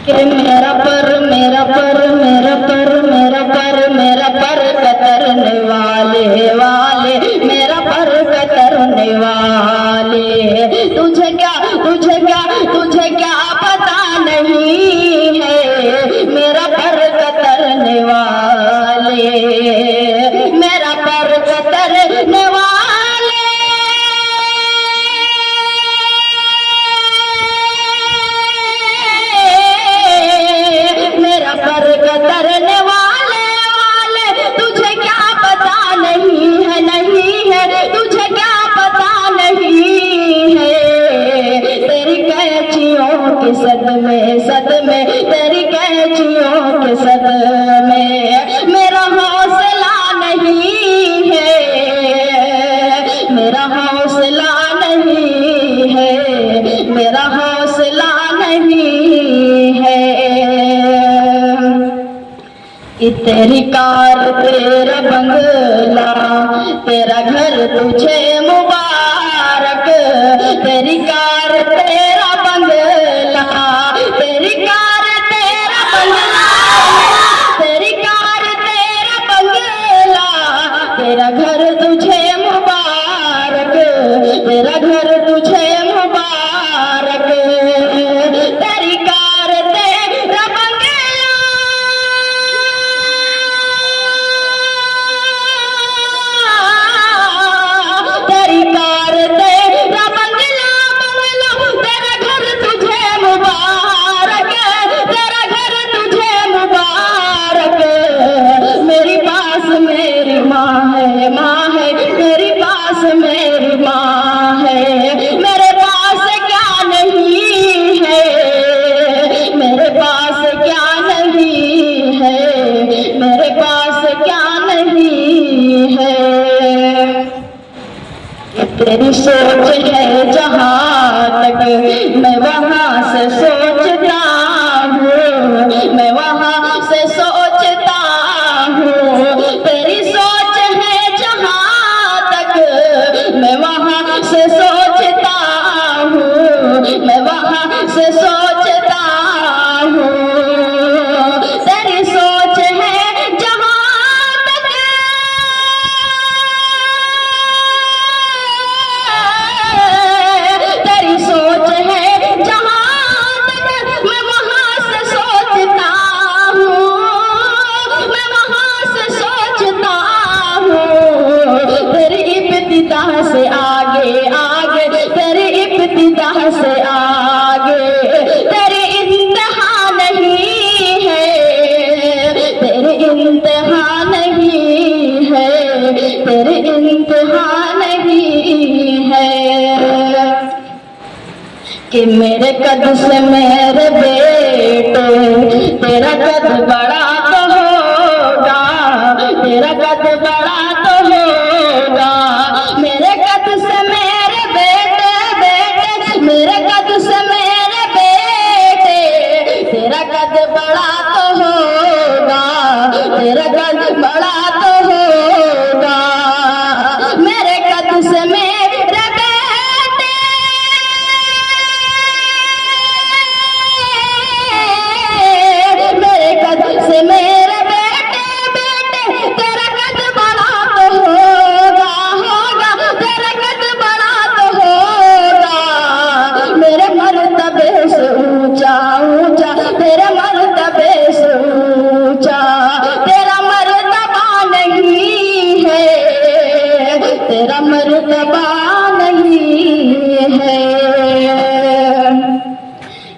कि मेरा पर मेरा पर मेरा पर मेरा पर मेरा पर कतरने वाले वाले मेरा पर कतरने वाले तुझे क्या पता नहीं है मेरा पर कतरने वाले मेरा पर कतरने वाले कतरने वाले तुझे क्या पता नहीं है तुझे क्या पता नहीं है तेरी कैचियों के सदमे तेरी कैचियों के सदमे मेरा हौसला नहीं है मेरा हौसला नहीं है मेरा हौसला नहीं है कि तेरी कार तेरा बंगला तेरा घर तुझे मुबारक तेरी कार तेरा बंगला तेरी कार तेरा बंगला तेरी कार तेरा बंगला तेरा घर तुझे मुबारक तेरा घर तुझे मुबारक तेरी कार तेरा बंगला तेरी कार तेरा बंगला तेरा घर तुझे मुबारक तेरा घर तुझे मुबारक मेरी पास मेरी माँ है मेरी पास मेरी माँ है मेरे पास क्या नहीं है मेरे पास क्या नहीं है मेरे पास क्या नहीं है तेरी सोच है जहाँ तक मैं वहाँ से सोचता हूँ मैं वहाँ से सोचता हूँ तेरी सोच है जहाँ तक मैं वहाँ से सोचता हूँ मैं वहाँ से सोचता हूँ तेरी सोच है जहाँ तक तेरी सोच है जहाँ तक मैं वहाँ से सोचता हूँ मैं वहाँ से सोचता हूँ तेरी इब्तिदा से आगे आगे तेरी इब्तिदा से आगे तेरी इंतहा नहीं है तेरी इंतहा नहीं है तेरी इंतहा नहीं है कि मेरे कद से मेरे बेटे तेरा कद बड़ा तो होगा तेरा कद बड़ा तो होगा मेरे कद से मेरे बेटे मेरे कद से मेरे बेटे तेरा कद बड़ा तो होगा तेरा कद बड़ा तो होगा मेरे कद से मेरे बेटे मेरे कद से मेरे बेटे तेरा कद बड़ा तो होगा तेरा कद बड़ा तो होगा मेरे मर्तबे से ऊंचा तेरे मर्तबे से ऊंचा तेरा मर्तबा नहीं है तेरा मर्तबा नहीं है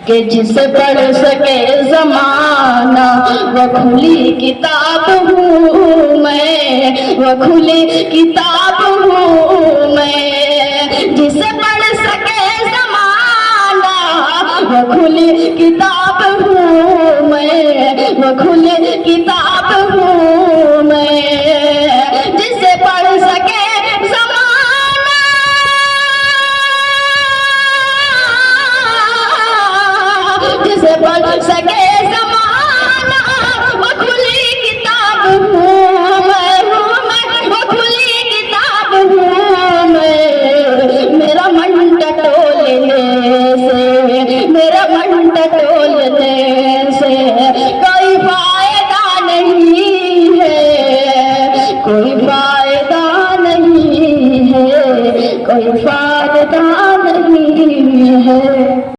कि जिसे पढ़ सके जमाना वो खुली किताब हूँ मैं वो खुली किताब हूँ मैं जिसे पढ़ सके जमाना वो खुली किताब हूँ मैं वो खुली किताब हूँ मैं जिसे पढ़ सके जिसे पढ़ सके ज़माना वो खुली किताब हूँ मैं वो खुली किताब हूँ मैं मेरा मन टटोलने से मेरा मन टटोलने कोई फायदा नहीं है, कोई फायदा नहीं है।